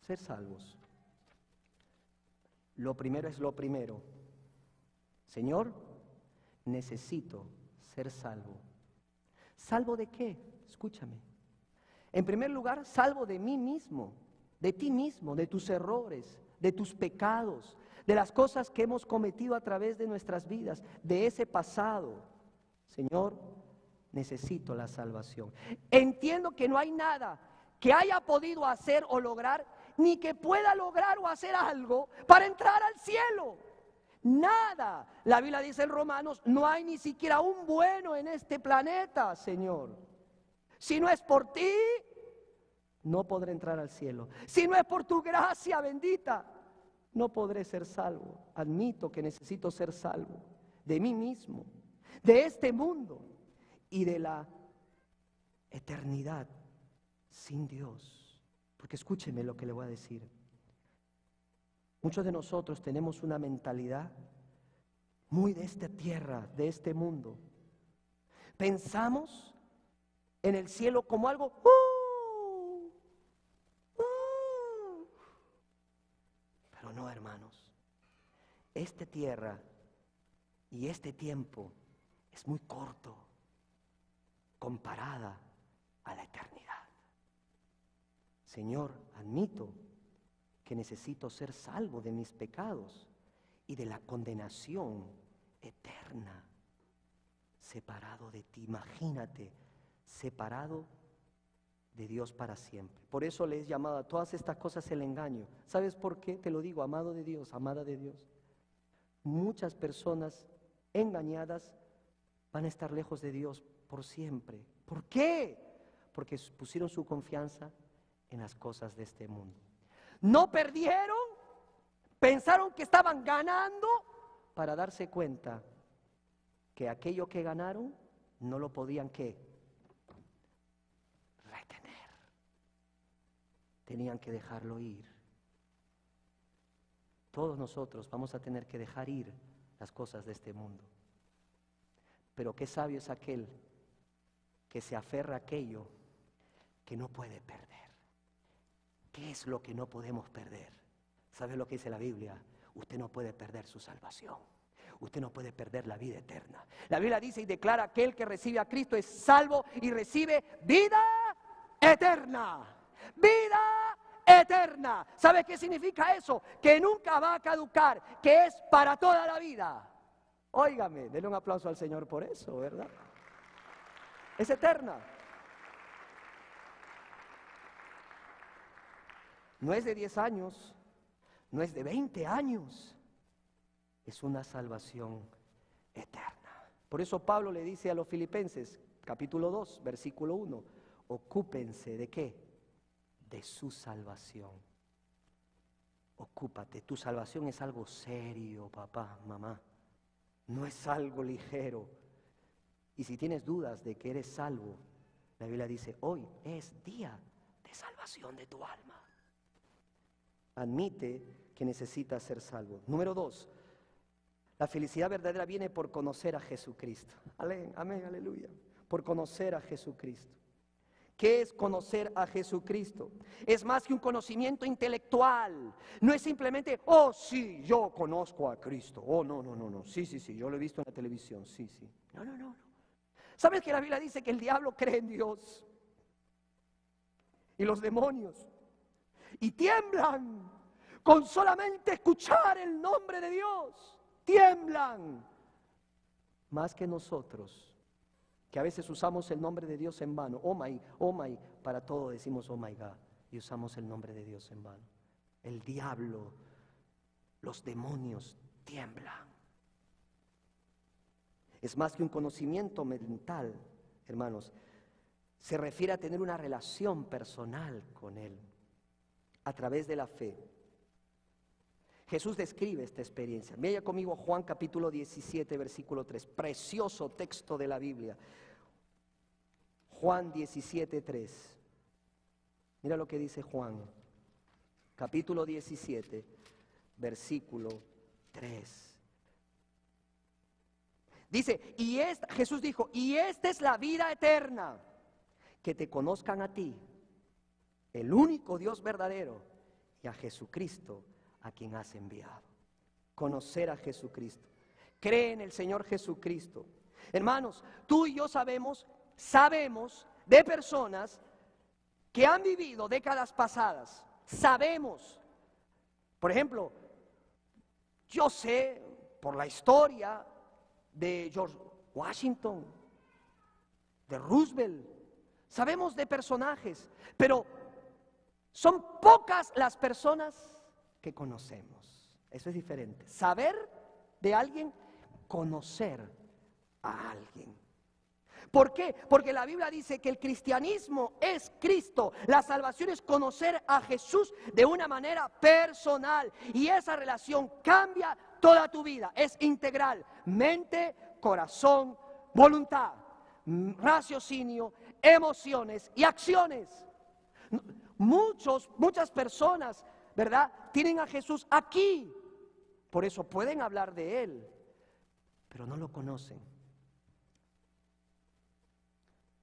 [SPEAKER 1] Ser salvos. Lo primero es lo primero. Señor, necesito ser salvo. ¿Salvo de qué? Escúchame. En primer lugar, salvo de mí mismo, de ti mismo, de tus errores, de tus pecados, de las cosas que hemos cometido a través de nuestras vidas, de ese pasado. Señor, necesito la salvación. Entiendo que no hay nada que haya podido hacer o lograr, ni que pueda lograr o hacer algo para entrar al cielo. Nada. La Biblia dice en Romanos, no hay ni siquiera un bueno en este planeta, Señor. Si no es por ti, no podré entrar al cielo. Si no es por tu gracia bendita, no podré ser salvo. Admito que necesito ser salvo de mí mismo, de este mundo y de la eternidad sin Dios. Porque escúcheme lo que le voy a decir. Muchos de nosotros tenemos una mentalidad muy de esta tierra, de este mundo. Pensamos en el cielo como algo pero no, hermanos. Esta tierra y este tiempo es muy corto comparada a la eternidad. Señor, admito que necesito ser salvo de mis pecados y de la condenación eterna, separado de ti. Imagínate, separado de Dios para siempre. Por eso le he llamado a todas estas cosas el engaño. ¿Sabes por qué? Te lo digo, amado de Dios, amada de Dios. Muchas personas engañadas van a estar lejos de Dios por siempre. ¿Por qué? Porque pusieron su confianza en las cosas de este mundo. No perdieron, pensaron que estaban ganando para darse cuenta que aquello que ganaron no lo podían ¿qué? Retener. Tenían que dejarlo ir. Todos nosotros vamos a tener que dejar ir las cosas de este mundo. Pero qué sabio es aquel que se aferra a aquello que no puede perder. ¿Qué es lo que no podemos perder? ¿Sabe lo que dice la Biblia? Usted no puede perder su salvación. Usted no puede perder la vida eterna. La Biblia dice y declara: aquel que recibe a Cristo es salvo y recibe vida eterna. Vida eterna. ¿Sabe qué significa eso? Que nunca va a caducar, que es para toda la vida. Óigame, denle un aplauso al Señor por eso, ¿verdad? Es eterna. No es de 10 años, no es de 20 años. Es una salvación eterna. Por eso Pablo le dice a los Filipenses, capítulo 2, versículo 1, ocúpense ¿de qué? De su salvación. Ocúpate, tu salvación es algo serio, papá, mamá. No es algo ligero. Y si tienes dudas de que eres salvo, la Biblia dice, hoy es día de salvación de tu alma. Admite que necesitas ser salvo. Número 2, la felicidad verdadera viene por conocer a Jesucristo. Amén, amén, aleluya. Por conocer a Jesucristo. ¿Qué es conocer a Jesucristo? Es más que un conocimiento intelectual. No es simplemente, oh sí, yo conozco a Cristo. Oh no, no, no, no. Sí, sí, sí, yo lo he visto en la televisión. Sí, sí. No, no, no, no. ¿Sabes que la Biblia dice que el diablo cree en Dios? Y los demonios. Y tiemblan con solamente escuchar el nombre de Dios. Tiemblan. Más que nosotros, que a veces usamos el nombre de Dios en vano. Oh my, para todo decimos oh my God. Y usamos el nombre de Dios en vano. El diablo, los demonios tiemblan. Es más que un conocimiento mental, hermanos. Se refiere a tener una relación personal con Él a través de la fe. Jesús describe esta experiencia. Vaya conmigo Juan capítulo 17, versículo 3. Precioso texto de la Biblia. Juan 17, 3. Mira lo que dice Juan. Capítulo 17, versículo 3. Dice, Jesús dijo, y esta es la vida eterna, que te conozcan a ti, el único Dios verdadero, y a Jesucristo, a quien has enviado. Conocer a Jesucristo. Cree en el Señor Jesucristo. Hermanos, tú y yo sabemos de personas que han vivido décadas pasadas. Sabemos. Por ejemplo, yo sé por la historia de George Washington, de Roosevelt. Sabemos de personajes, pero son pocas las personas que conocemos. Eso es diferente. Saber de alguien, conocer a alguien. ¿Por qué? Porque la Biblia dice que el cristianismo es Cristo. La salvación es conocer a Jesús de una manera personal. Y esa relación cambia toda tu vida. Es integral. Mente, corazón, voluntad, raciocinio, emociones y acciones. Muchas personas, ¿verdad?, tienen a Jesús aquí. Por eso pueden hablar de Él, pero no lo conocen.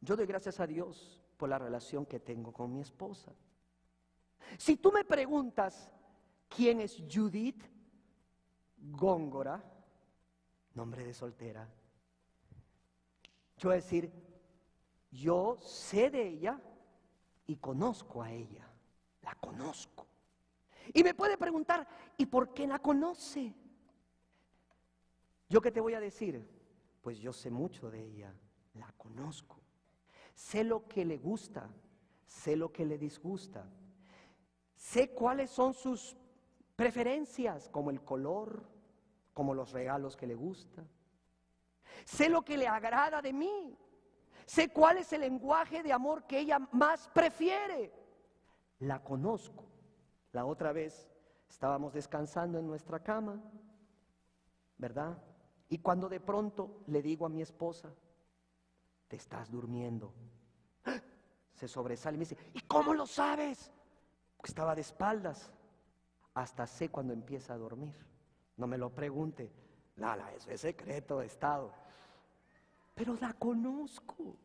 [SPEAKER 1] Yo doy gracias a Dios por la relación que tengo con mi esposa. Si tú me preguntas quién es Judith Góngora, nombre de soltera, yo voy a decir, yo sé de ella y conozco a ella, la conozco. Y me puede preguntar, ¿y por qué la conoce? ¿Yo qué te voy a decir? Pues yo sé mucho de ella, la conozco. Sé lo que le gusta, sé lo que le disgusta. Sé cuáles son sus preferencias, como el color, como los regalos que le gustan. Sé lo que le agrada de mí. Sé cuál es el lenguaje de amor que ella más prefiere. La conozco. La otra vez estábamos descansando en nuestra cama, ¿verdad? Y cuando de pronto le digo a mi esposa, te estás durmiendo. Se sobresale y me dice, ¿y cómo lo sabes? Porque estaba de espaldas. Hasta sé cuando empieza a dormir. No me lo pregunte. Nada, eso es secreto de estado. Pero la conozco.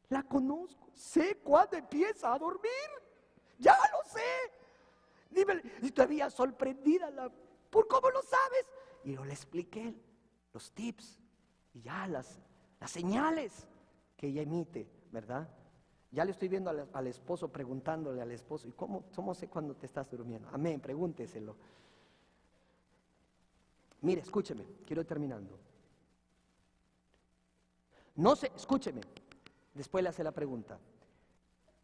[SPEAKER 1] La conozco. Sé cuándo empieza a dormir. Ya lo sé. Dime, y todavía sorprendida ¿por cómo lo sabes? Y yo le expliqué los tips y ya las señales que ella emite, ¿verdad? Ya le estoy viendo al esposo, preguntándole al esposo, ¿y cómo sé cuando te estás durmiendo? Amén, pregúnteselo. Mire, escúcheme, quiero ir terminando. No sé, escúcheme, Después le hace la pregunta.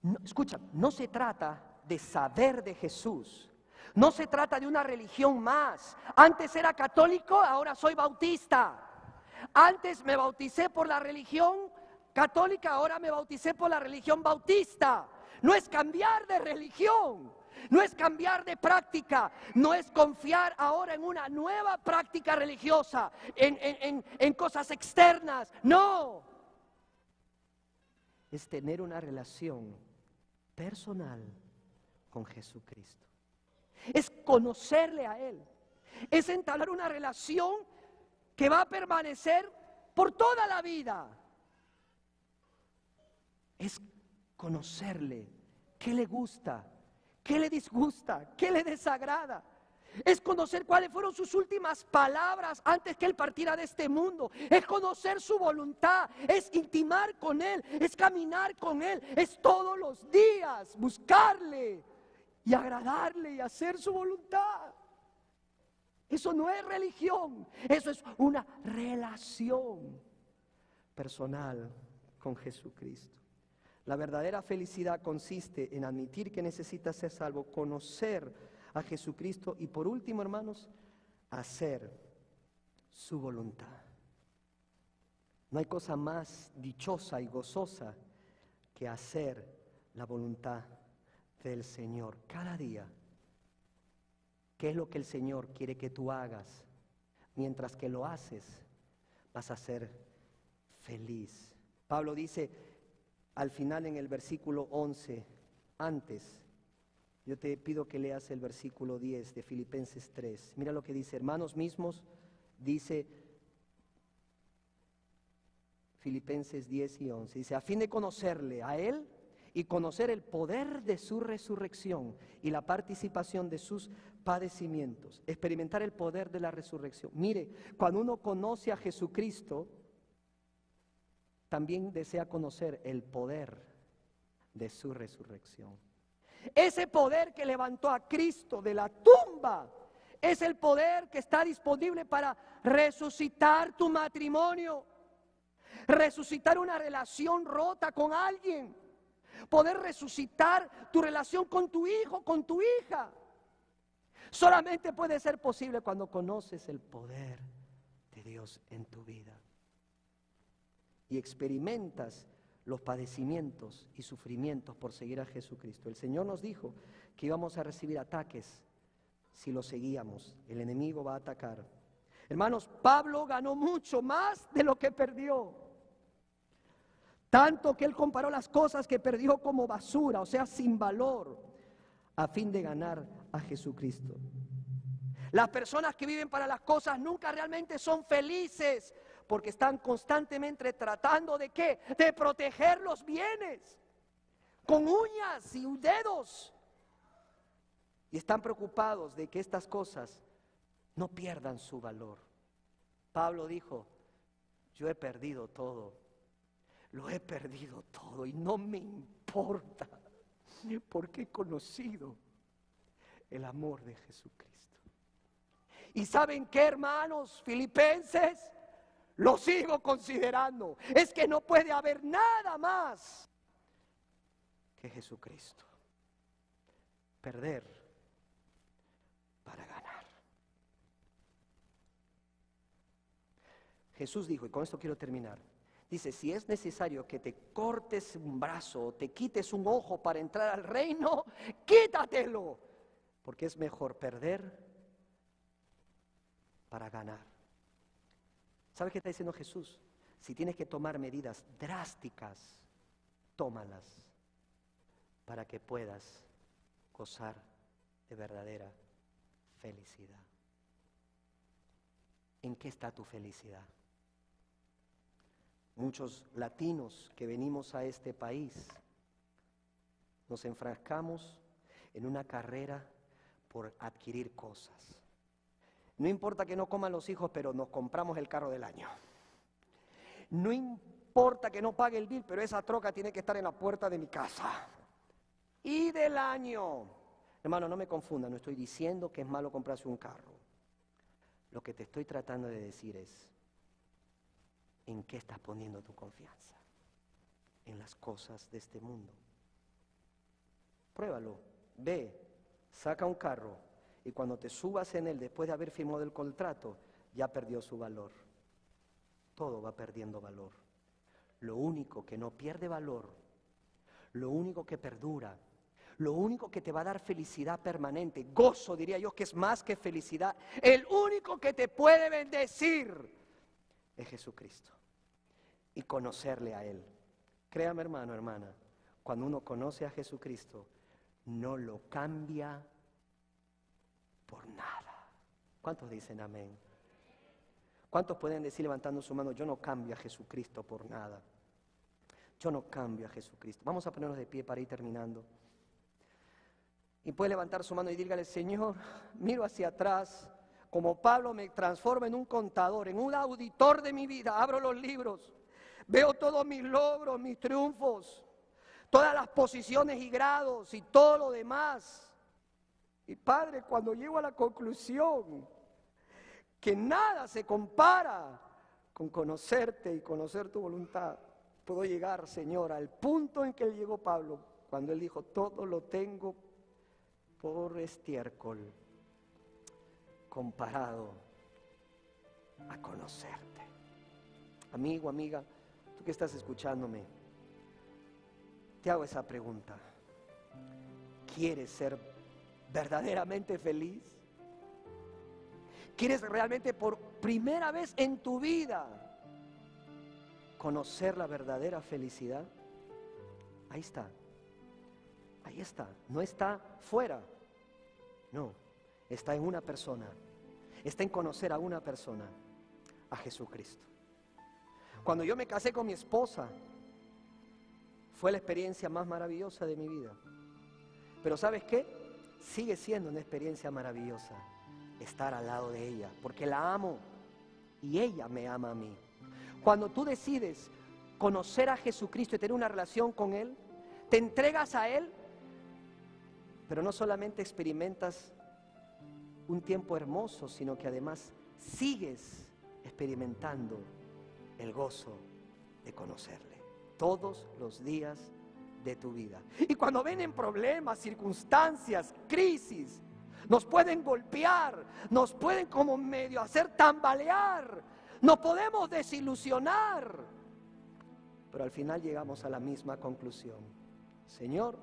[SPEAKER 1] No, escucha, no se trata de saber de Jesús. No se trata de una religión más. Antes era católico, ahora soy bautista. Antes me bauticé por la religión católica, ahora me bauticé por la religión bautista. No es cambiar de religión, no es cambiar de práctica, no es confiar ahora en una nueva práctica religiosa, en cosas externas. No, es tener una relación personal con Jesucristo. Es conocerle a Él, es entablar una relación que va a permanecer por toda la vida. Es conocerle, qué le gusta, qué le disgusta, qué le desagrada. Es conocer cuáles fueron sus últimas palabras antes que Él partiera de este mundo. Es conocer su voluntad, es intimar con Él, es caminar con Él, es todos los días buscarle y agradarle y hacer su voluntad. Eso no es religión, eso es una relación personal con Jesucristo. La verdadera felicidad consiste en admitir que necesitas ser salvo, conocer a Jesucristo y por último, hermanos, hacer su voluntad. No hay cosa más dichosa y gozosa que hacer la voluntad del Señor cada día. ¿Qué es lo que el Señor quiere que tú hagas? Mientras que lo haces, vas a ser feliz. Pablo dice al final en el versículo 11, antes, yo te pido que leas el versículo 10 de Filipenses 3. Mira lo que dice, hermanos mismos, dice Filipenses 10 y 11. Dice, a fin de conocerle a Él y conocer el poder de su resurrección y la participación de sus padecimientos, experimentar el poder de la resurrección. Mire, cuando uno conoce a Jesucristo, también desea conocer el poder de su resurrección. Ese poder que levantó a Cristo de la tumba es el poder que está disponible para resucitar tu matrimonio, resucitar una relación rota con alguien, poder resucitar tu relación con tu hijo, con tu hija. Solamente puede ser posible cuando conoces el poder de Dios en tu vida y experimentas los padecimientos y sufrimientos por seguir a Jesucristo. El Señor nos dijo que íbamos a recibir ataques si lo seguíamos. El enemigo va a atacar. Hermanos, Pablo ganó mucho más de lo que perdió. Tanto que él comparó las cosas que perdió como basura, o sea, sin valor, a fin de ganar a Jesucristo. Las personas que viven para las cosas nunca realmente son felices, porque están constantemente tratando ¿de qué? De proteger los bienes, con uñas y dedos. Y están preocupados de que estas cosas no pierdan su valor. Pablo dijo, yo he perdido todo, lo he perdido todo y no me importa, porque he conocido el amor de Jesucristo. ¿Y saben qué, hermanos filipenses? Lo sigo considerando. Es que no puede haber nada más que Jesucristo. Perder para ganar. Jesús dijo, y con esto quiero terminar, dice, si es necesario que te cortes un brazo o te quites un ojo para entrar al reino, quítatelo, porque es mejor perder para ganar. ¿Sabes qué está diciendo Jesús? Si tienes que tomar medidas drásticas, tómalas para que puedas gozar de verdadera felicidad. ¿En qué está tu felicidad? Muchos latinos que venimos a este país nos enfrascamos en una carrera por adquirir cosas. No importa que no coman los hijos, pero nos compramos el carro del año. No importa que no pague el bill, pero esa troca tiene que estar en la puerta de mi casa. Y del año. Hermano, no me confunda, no estoy diciendo que es malo comprarse un carro. Lo que te estoy tratando de decir es, ¿en qué estás poniendo tu confianza? en las cosas de este mundo. Pruébalo, ve, saca un carro y cuando te subas en él después de haber firmado el contrato, ya perdió su valor. Todo va perdiendo valor. Lo único que no pierde valor, lo único que perdura, lo único que te va a dar felicidad permanente, gozo diría yo que es más que felicidad, el único que te puede bendecir es Jesucristo y conocerle a Él. Créame, hermano, hermana, cuando uno conoce a Jesucristo, no lo cambia por nada. ¿Cuántos dicen amén? ¿Cuántos pueden decir levantando su mano, yo no cambio a Jesucristo por nada? Yo no cambio a Jesucristo. Vamos a ponernos de pie para ir terminando. Y puede levantar su mano y dígale, Señor, miro hacia atrás, como Pablo me transforma en un contador, en un auditor de mi vida, abro los libros, veo todos mis logros, mis triunfos, todas las posiciones y grados y todo lo demás. Y Padre, cuando llego a la conclusión que nada se compara con conocerte y conocer tu voluntad, puedo llegar, Señor, al punto en que él llegó Pablo, cuando él dijo, todo lo tengo por estiércol, comparado a conocerte. Amigo, amiga, tú que estás escuchándome, te hago esa pregunta. ¿Quieres ser verdaderamente feliz? ¿Quieres realmente por primera vez en tu vida conocer la verdadera felicidad? Ahí está. Ahí está. No está fuera. No. Está en una persona. Está en conocer a una persona. A Jesucristo. Cuando yo me casé con mi esposa, fue la experiencia más maravillosa de mi vida. Pero ¿sabes qué? Sigue siendo una experiencia maravillosa estar al lado de ella, porque la amo y ella me ama a mí. Cuando tú decides conocer a Jesucristo y tener una relación con Él, te entregas a Él, pero no solamente experimentas un tiempo hermoso, sino que además sigues experimentando el gozo de conocerle todos los días de tu vida. Y cuando vienen problemas, circunstancias, crisis, nos pueden golpear, nos pueden como medio hacer tambalear, nos podemos desilusionar, pero al final llegamos a la misma conclusión. Señor,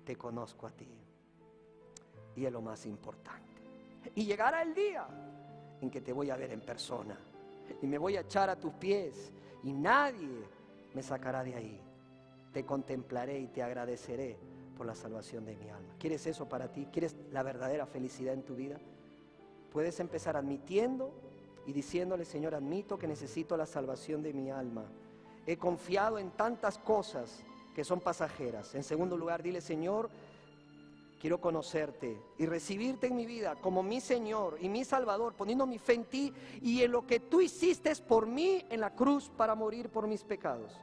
[SPEAKER 1] te conozco a ti y es lo más importante. Y llegará el día en que te voy a ver en persona y me voy a echar a tus pies y nadie me sacará de ahí. Te contemplaré y te agradeceré por la salvación de mi alma. ¿Quieres eso para ti? ¿Quieres la verdadera felicidad en tu vida? Puedes empezar admitiendo y diciéndole, Señor, admito que necesito la salvación de mi alma. He confiado en tantas cosas que son pasajeras. En segundo lugar, dile, Señor, quiero conocerte y recibirte en mi vida como mi Señor y mi Salvador, poniendo mi fe en ti y en lo que tú hiciste por mí en la cruz para morir por mis pecados.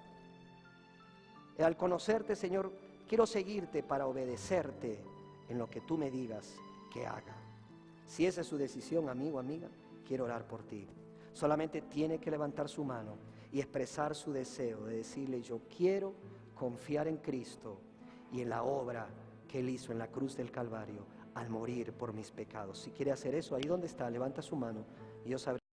[SPEAKER 1] Y al conocerte, Señor, quiero seguirte para obedecerte en lo que tú me digas que haga. Si esa es su decisión, amigo, amiga, quiero orar por ti. Solamente tiene que levantar su mano y expresar su deseo de decirle, yo quiero confiar en Cristo y en la obra que Él hizo en la cruz del Calvario al morir por mis pecados. Si quiere hacer eso, ahí donde está, levanta su mano y yo sabré.